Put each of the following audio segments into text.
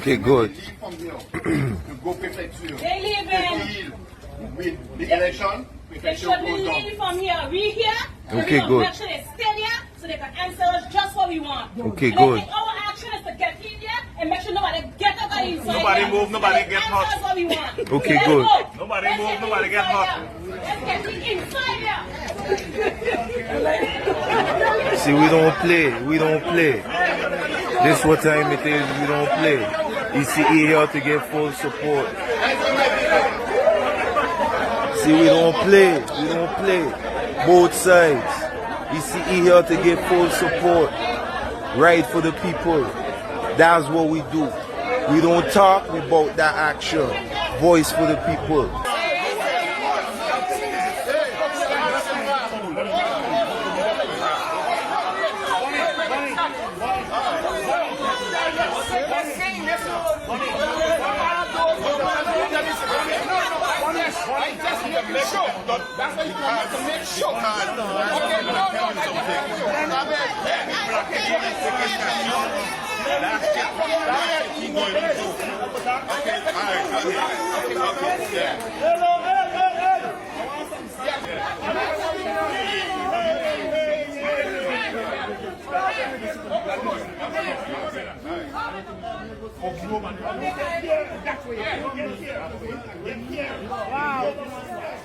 Okay, good. Leave from here to go prefecture. They leaving. With the election, They prefecture should be goes down. leaving from here. We here. Okay, we good. Make sure they stay there so they can answer us just what we want. Okay, and good. I think our action is to get in there and make sure nobody get up inside. Nobody there. move, nobody So they get answer hurt. us what we want. Okay, Let's good. go. Nobody Let's move, nobody get inside hurt. there. Let's get inside there. See, we don't play. We don't play. This what time it is. We don't play. ECE here to get full support. See, we don't play. We don't play. Both sides. ECE here to get full support. Right for the people. That's what we do. We don't talk about that action. Voice for the people. That's why you have to make sure. Okay, Wow.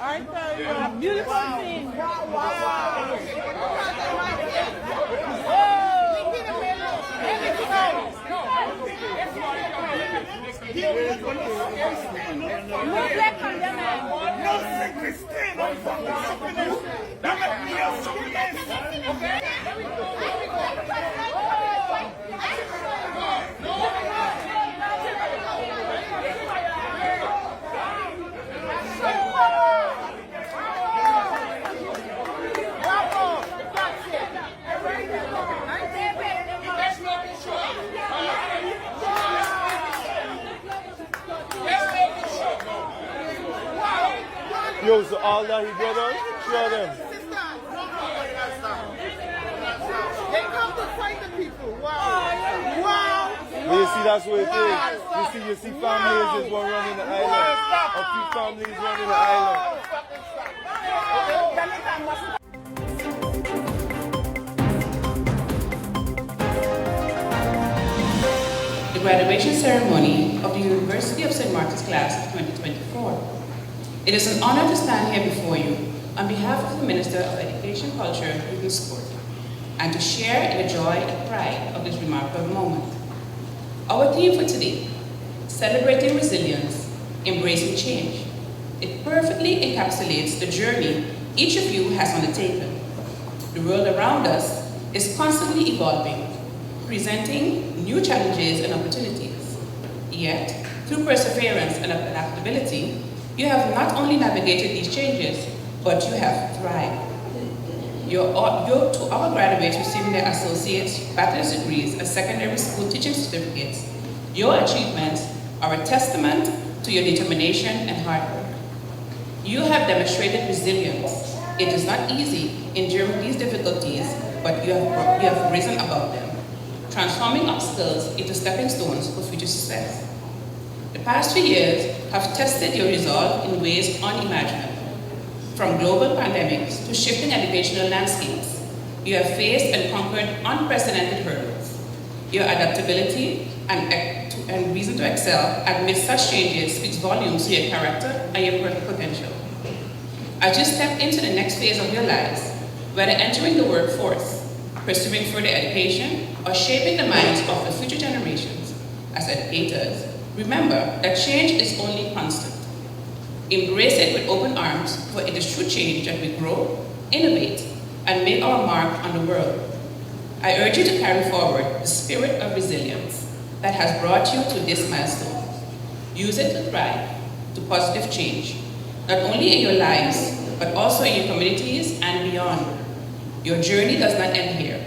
Aren't they a beautiful thing? Wow. Yo, so all that he brothers, show them. They come to fight the people. Wow. Wow. But you see, that's what it is. You see families is one running the island. A few families running the island. The graduation ceremony of the University of St. Martin's class of 2024. It is an honor to stand here before you on behalf of the Minister of Education, Culture, and Sport, and to share in the joy and pride of this remarkable moment. Our theme for today, celebrating resilience, embracing change. It perfectly encapsulates the journey each of you has undertaken. The world around us is constantly evolving, presenting new challenges and opportunities. Yet, through perseverance and adaptability, you have not only navigated these changes, but you have thrived. To our graduates receiving their associates, bachelor's degrees, and secondary school teaching certificates, your achievements are a testament to your determination and hard work. You have demonstrated resilience. It is not easy enduring these difficulties, but you have risen above them, transforming obstacles into stepping stones for future success. The past few years have tested your resolve in ways unimaginable. From global pandemics to shifting educational landscapes, you have faced and conquered unprecedented hurdles. Your adaptability and reason to excel amidst such changes speaks volumes to your character and your potential. As you step into the next phase of your lives, whether entering the workforce, pursuing further education, or shaping the minds of the future generations, as educators, remember that change is only constant. Embrace it with open arms, for it is through change that we grow, innovate, and make our mark on the world. I urge you to carry forward the spirit of resilience that has brought you to this milestone. Use it to thrive, to positive change, not only in your lives, but also in your communities and beyond. Your journey does not end here.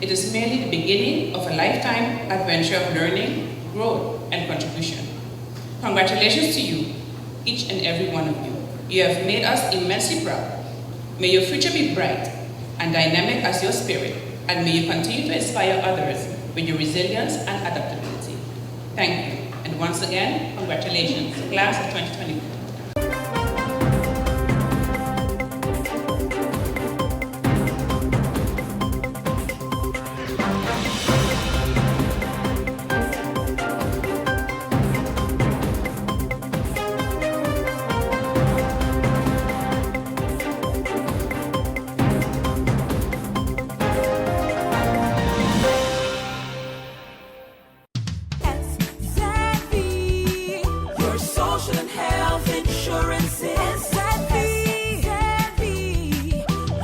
It is merely the beginning of a lifetime adventure of learning, growth, and contribution. Congratulations to you, each and every one of you. You have made us immensely proud. May your future be bright and dynamic as your spirit, and may you continue to inspire others with your resilience and adaptability. Thank you. And once again, congratulations, class of 2024. Your social and health insurance is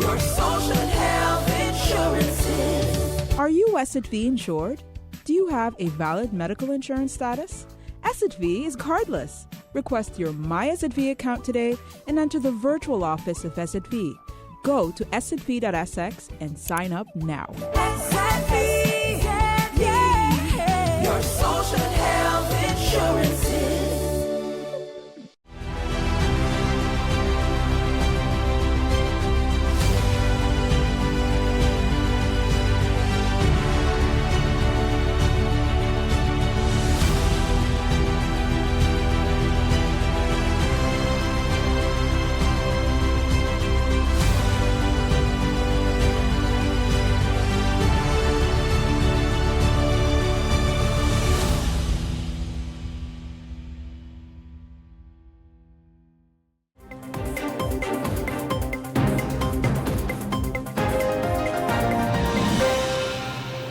your social and health insurances. Are you SXM insured? Do you have a valid medical insurance status? SXM is cardless. Request your My SXM account today and enter the virtual office of SXM. Go to sxv.sx and sign up now. Your social and health insurances.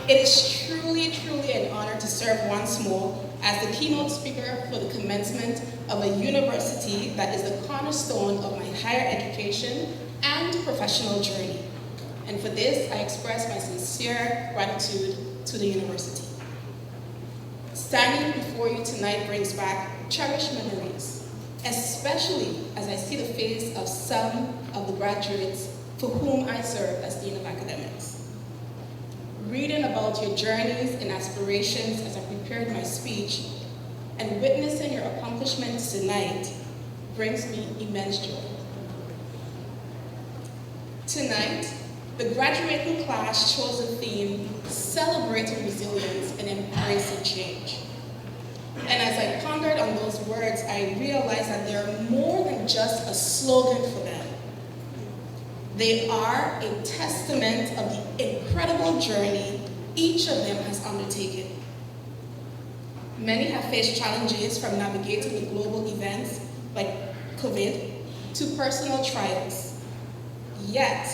It is truly an honor to serve once more as the keynote speaker for the commencement of a university that is the cornerstone of my higher education and professional journey. And for this, I express my sincere gratitude to the university. Standing before you tonight brings back cherished memories, especially as I see the face of some of the graduates for whom I serve as Dean of Academics. Reading about your journeys and aspirations as I prepared my speech and witnessing your accomplishments tonight brings me immense joy. Tonight, the graduating class chose the theme, Celebrating Resilience and Embracing Change. And as I pondered on those words, I realized that they're more than just a slogan for them. They are a testament of the incredible journey each of them has undertaken. Many have faced challenges from navigating the global events like COVID to personal trials. Yet,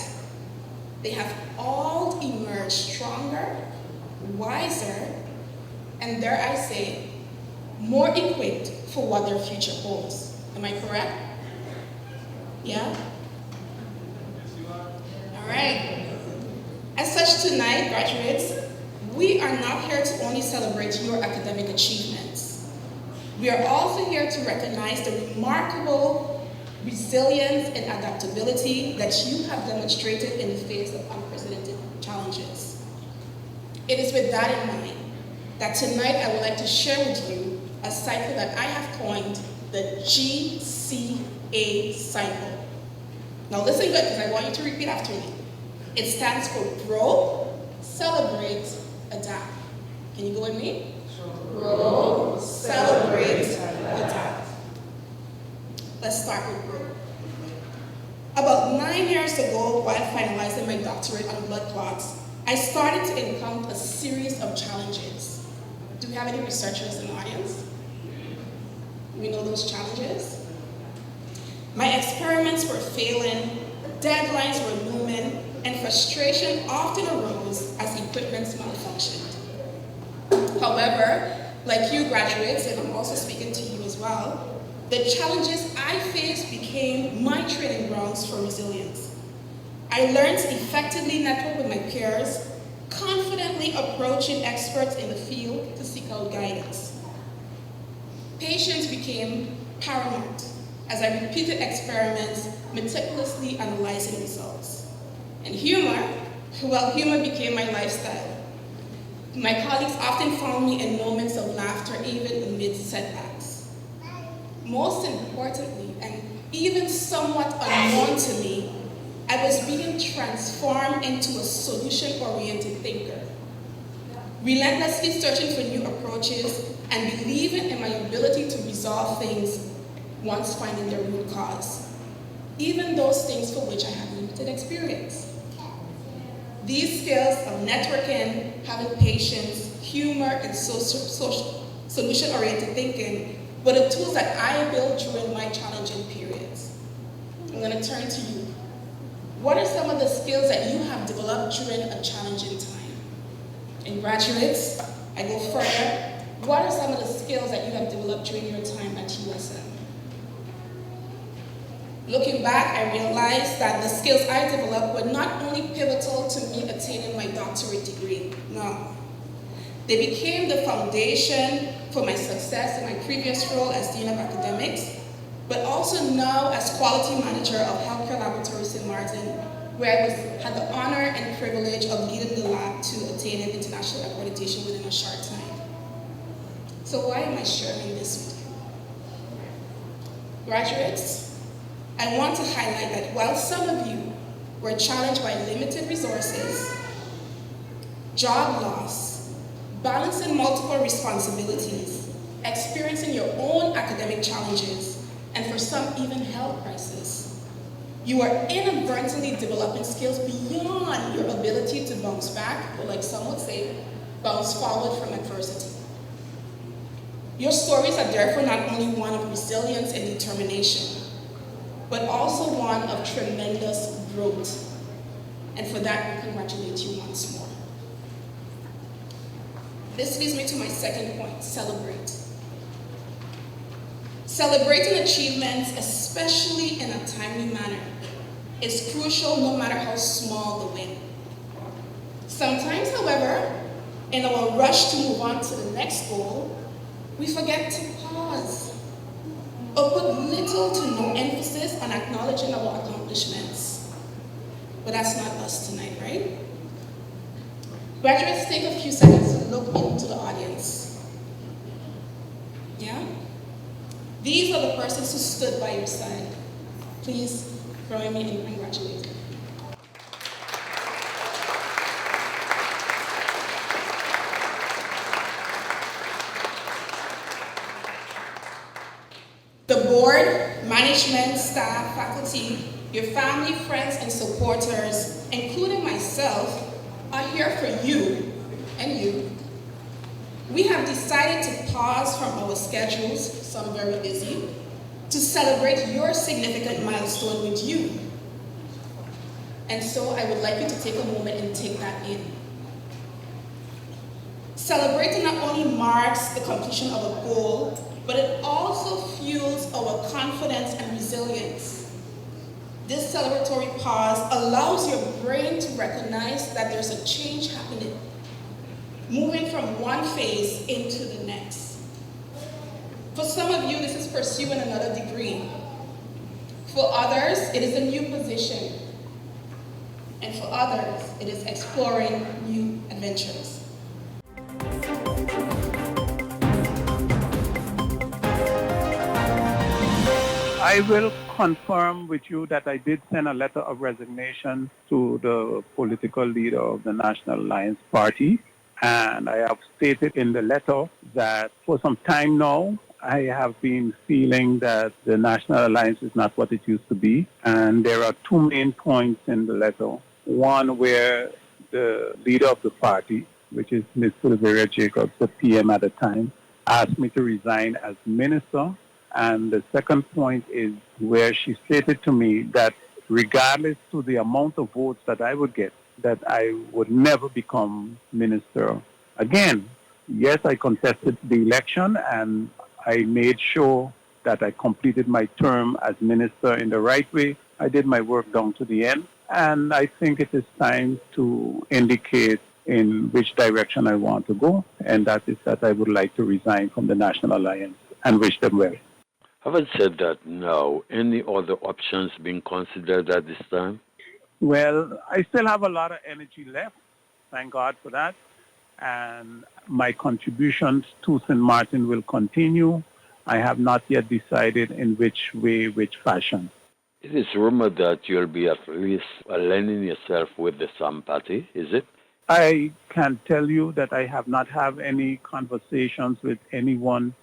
they have all emerged stronger, wiser, and dare I say, more equipped for what their future holds. Am I correct? Yeah? All right. As such, tonight, graduates, we are not here to only celebrate your academic achievements. We are also here to recognize the remarkable resilience and adaptability that you have demonstrated in the face of unprecedented challenges. It is with that in mind that tonight I would like to share with you a cycle that I have coined the GCA cycle. Now listen good, because I want you to repeat after me. It stands for Grow, Celebrate, Adapt. Can you go with me? Grow, Celebrate, Adapt. Let's start with Grow. About 9 years ago, while finalizing my doctorate on blood clots, I started to encounter a series of challenges. Do we have any researchers in the audience? We know those challenges? My experiments were failing, deadlines were looming, and frustration often arose as equipment malfunctioned. However, like you graduates, and I'm also speaking to you as well, the challenges I faced became my training grounds for resilience. I learned to effectively network with my peers, confidently approaching experts in the field to seek out guidance. Patience became paramount as I repeated experiments, meticulously analyzing results. And humor became my lifestyle. My colleagues often found me in moments of laughter, even amid setbacks. Most importantly, and even somewhat unknown to me, I was being transformed into a solution-oriented thinker. relentlessly searching for new approaches, and believing in my ability to resolve things once finding their root cause, even those things for which I have limited experience. These skills of networking, having patience, humor, and solution-oriented thinking were the tools that I built during my challenging periods. I'm going to turn to you. What are some of the skills that you have developed during a challenging time? And graduates, I go further. What are some of the skills that you have developed during your time at USM? Looking back, I realized that the skills I developed were not only pivotal to me attaining my doctorate degree, no. They became the foundation for my success in my previous role as Dean of Academics, but also now as Quality Manager of Healthcare Laboratory St. Martin, where I had the honor and privilege of leading the lab to attain an international accreditation within a short time. So why am I sharing this with you? Graduates, I want to highlight that while some of you were challenged by limited resources, job loss, balancing multiple responsibilities, experiencing your own academic challenges, and for some even health crisis, you are inadvertently developing skills beyond your ability to bounce back, or like some would say, bounce forward from adversity. Your stories are therefore not only one of resilience and determination, but also one of tremendous growth. And for that, I congratulate you once more. This leads me to my second point, celebrate. Celebrating achievements, especially in a timely manner, is crucial no matter how small the win. Sometimes, however, in our rush to move on to the next goal, we forget to pause or put little to no emphasis on acknowledging our accomplishments. But that's not us tonight, right? Graduates, take a few seconds to look into the audience. Yeah? These are the persons who stood by your side. Please join me in congratulating. The board, management, staff, faculty, your family, friends, and supporters, including myself, are here for you and you. We have decided to pause from our schedules, some very busy, to celebrate your significant milestone with you. And so I would like you to take a moment and take that in. Celebrating not only marks the completion of a goal, but it also fuels our confidence and resilience. This celebratory pause allows your brain to recognize that there's a change happening, moving from one phase into the next. For some of you, this is pursuing another degree. For others, it is a new position. And for others, it is exploring new adventures. I will confirm with you that I did send a letter of resignation to the political leader of the National Alliance Party. And I have stated in the letter that for some time now, I have been feeling that the National Alliance is not what it used to be. And there are two main points in the letter. One where the leader of the party, which is Ms. Sylvia Jacobs, the PM at the time, asked me to resign as minister. And the second point is where she stated to me that regardless to the amount of votes that I would get, that I would never become minister again. Yes, I contested the election and I made sure that I completed my term as minister in the right way. I did my work down to the end. And I think it is time to indicate in which direction I want to go. And that is that I would like to resign from the National Alliance and wish them well. Having said that now, any other options being considered at this time? Well, I still have a lot of energy left. Thank God for that. And my contributions to St. Martin will continue. I have not yet decided in which way, which fashion. It is rumored that you'll be at least aligning yourself with the SAM party, is it? I can tell you that I have not had any conversations with anyone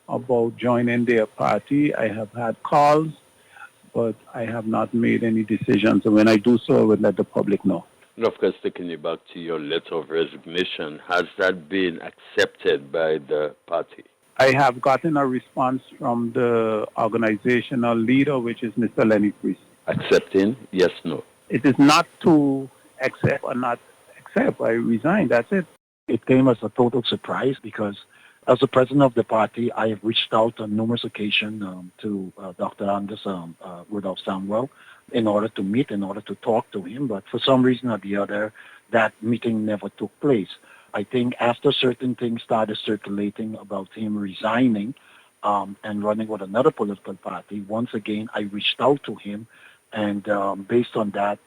about joining their party. I have had calls, but I have not made any decisions. And when I do so, I would let the public know. And of course, taking you back to your letter of resignation, has that been accepted by the party? I have gotten a response from the organizational leader, which is Mr. Lenny Priest. Accepting? Yes, no. It is not to accept or not accept. I resign. That's it. It came as a total surprise because as the president of the party, I have reached out on numerous occasions to Dr. Anders Rudolph Samuel in order to meet, in order to talk to him. But for some reason or the other, that meeting never took place. I think after certain things started circulating about him resigning and running with another political party, once again, I reached out to him. And based on that,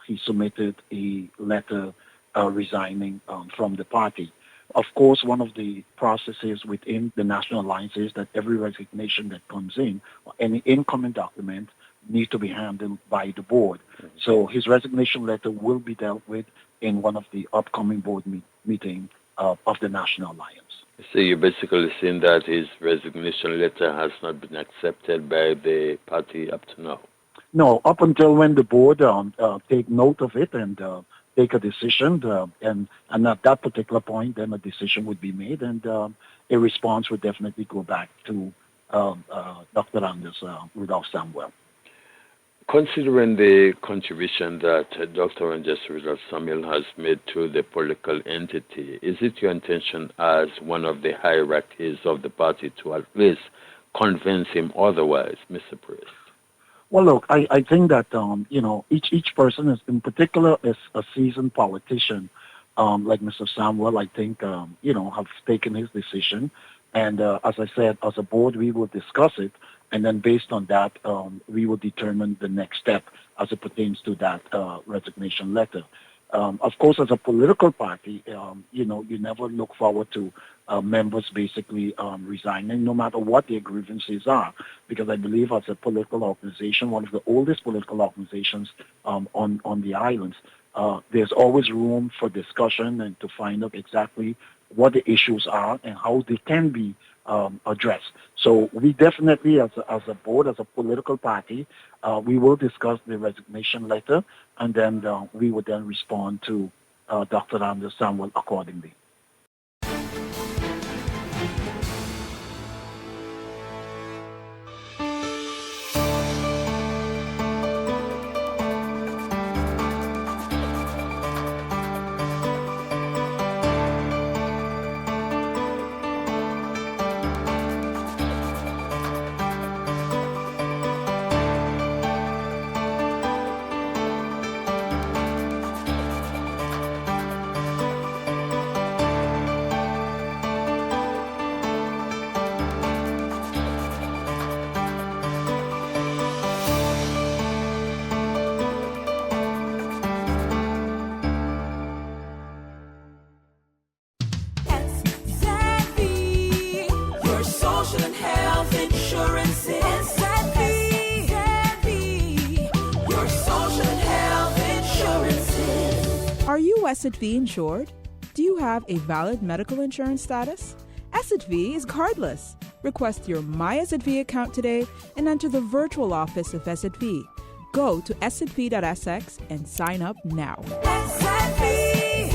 he submitted a letter resigning from the party. Of course, one of the processes within the National Alliance is that every resignation that comes in, or any incoming document, needs to be handled by the board. So his resignation letter will be dealt with in one of the upcoming board meeting of the National Alliance. So you're basically saying that his resignation letter has not been accepted by the party up to now? No, up until when the board take note of it and take a decision, and at that particular point, then a decision would be made, and a response would definitely go back to Dr. Anders Rudolph Samuel. Considering the contribution that Dr. Anders Rudolph Samuel has made to the political entity, is it your intention as one of the hierarchies of the party to at least convince him otherwise, Mr. Priest? Well, look, I think that, each person is, in particular, is a seasoned politician, like Mr. Samuel, I think, have taken his decision. And as I said, as a board, we will discuss it. And then based on that, we will determine the next step as it pertains to that resignation letter. Of course, as a political party, you never look forward to members basically resigning, no matter what their grievances are, because I believe as a political organization, one of the oldest political organizations on the islands, there's always room for discussion and to find out exactly what the issues are and how they can be addressed. So we definitely, as a board, as a political party, we will discuss the resignation letter, and then we would then respond to Dr. Anders Samuel accordingly. Are you SXM insured? Do you have a valid medical insurance status? SXM is cardless. Request your My SXM account today and enter the virtual office of SXM. Go to sxv.sx and sign up now. SXM,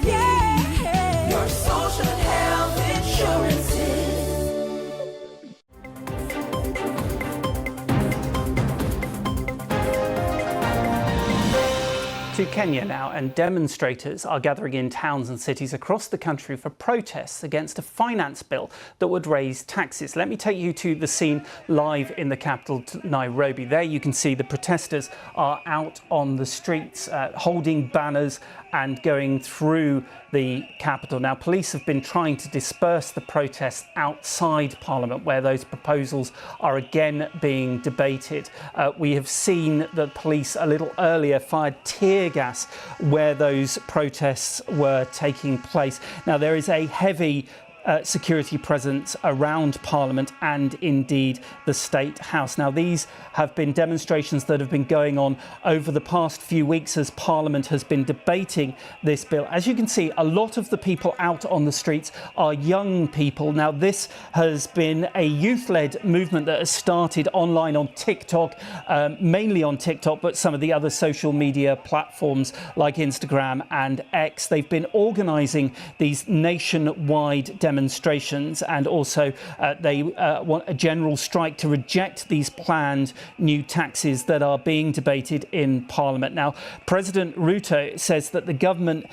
yeah. Your social health insurances. To Kenya now, and demonstrators are gathering in towns and cities across the country for protests against a finance bill that would raise taxes. Let me take you to the scene live in the capital, Nairobi. There you can see the protesters are out on the streets holding banners and going through the capital. Now, police have been trying to disperse the protests outside Parliament, where those proposals are again being debated. We have seen the police a little earlier fired tear gas where those protests were taking place. Now, there is a heavy security presence around Parliament and indeed the State House. Now, these have been demonstrations that have been going on over the past few weeks as Parliament has been debating this bill. As you can see, a lot of the people out on the streets are young people. Now, this has been a youth-led movement that has started online on TikTok, mainly on TikTok, but some of the other social media platforms like Instagram and X. They've been organising these nationwide demonstrations, and also they want a general strike to reject these planned new taxes that are being debated in Parliament. Now, President Ruto says that the government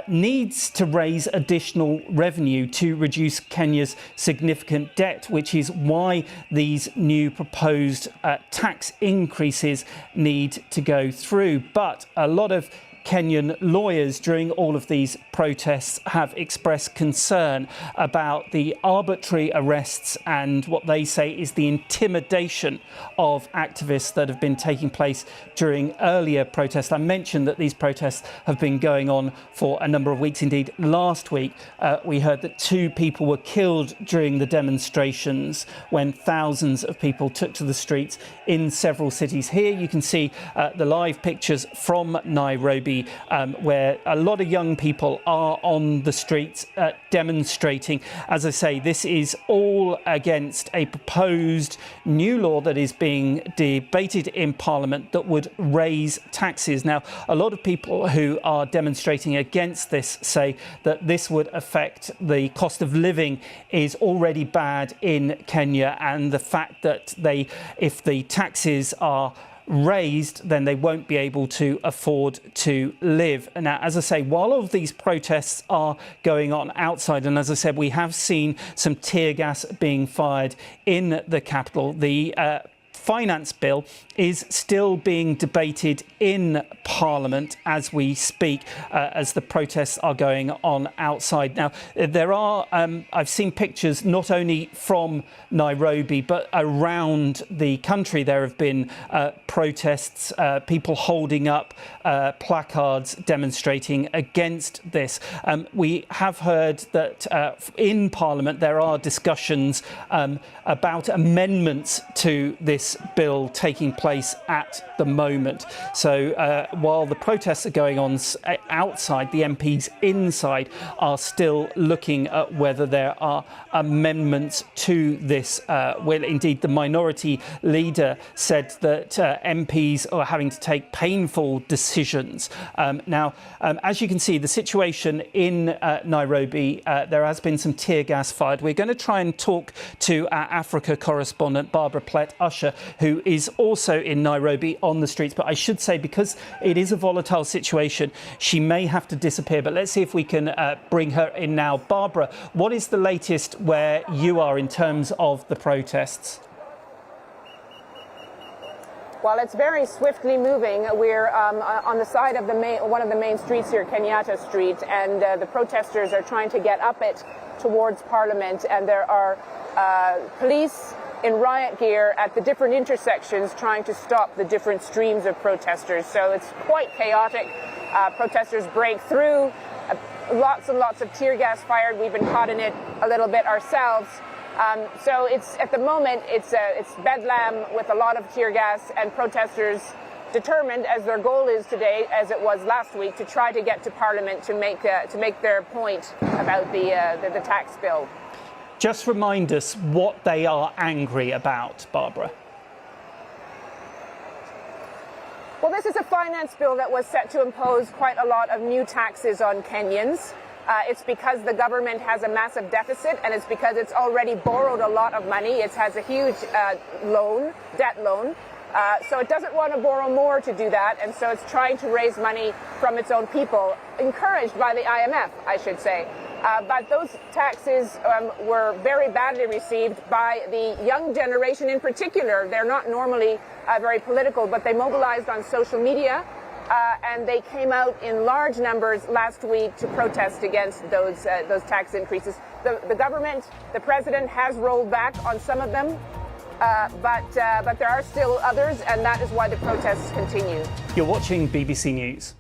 needs to raise additional revenue to reduce Kenya's significant debt, which is why these new proposed tax increases need to go through. But a lot of Kenyan lawyers during all of these protests have expressed concern about the arbitrary arrests and what they say is the intimidation of activists that have been taking place during earlier protests. I mentioned that these protests have been going on for a number of weeks. Indeed, last week we heard that 2 people were killed during the demonstrations when thousands of people took to the streets in several cities. Here you can see the live pictures from Nairobi, where a lot of young people are on the streets demonstrating. As I say, this is all against a proposed new law that is being debated in Parliament that would raise taxes. Now, a lot of people who are demonstrating against this say that this would affect the cost of living is already bad in Kenya, and the fact that if the taxes are raised, then they won't be able to afford to live. Now, as I say, while all of these protests are going on outside, and as I said, we have seen some tear gas being fired in the capital, the finance bill is still being debated in Parliament as we speak, as the protests are going on outside. Now, there are, I've seen pictures not only from Nairobi, but around the country. There have been protests, people holding up placards demonstrating against this. We have heard that in Parliament there are discussions about amendments to this bill taking place at the moment. So while the protests are going on outside, the MPs inside are still looking at whether there are amendments to this. Well, indeed, the minority leader said that MPs are having to take painful decisions. Now, as you can see, the situation in Nairobi, there has been some tear gas fired. We're going to try and talk to our Africa correspondent, Barbara Plett-Usher, who is also in Nairobi on the streets. But I should say, because it is a volatile situation, she may have to disappear. But let's see if we can bring her in now. Barbara, what is the latest where you are in terms of the protests? Well, it's very swiftly moving. We're on the side of one of the main streets here, Kenyatta Street, and the protesters are trying to get up it towards Parliament, and there are police in riot gear at the different intersections trying to stop the different streams of protesters. So it's quite chaotic. Protesters break through, lots and lots of tear gas fired. We've been caught in it a little bit ourselves. So it's at the moment it's bedlam with a lot of tear gas, and protesters determined, as their goal is today, as it was last week, to try to get to Parliament to make their point about the tax bill. Just remind us what they are angry about, Barbara. Well, this is a finance bill that was set to impose quite a lot of new taxes on Kenyans. It's because the government has a massive deficit, and it's because it's already borrowed a lot of money. It has a huge debt loan. So it doesn't want to borrow more to do that, and so it's trying to raise money from its own people, encouraged by the IMF, I should say. But those taxes were very badly received by the young generation in particular. They're not normally very political, but they mobilized on social media, and they came out in large numbers last week to protest against those tax increases. The government, the president, has rolled back on some of them, but there are still others, and that is why the protests continue. You're watching BBC News.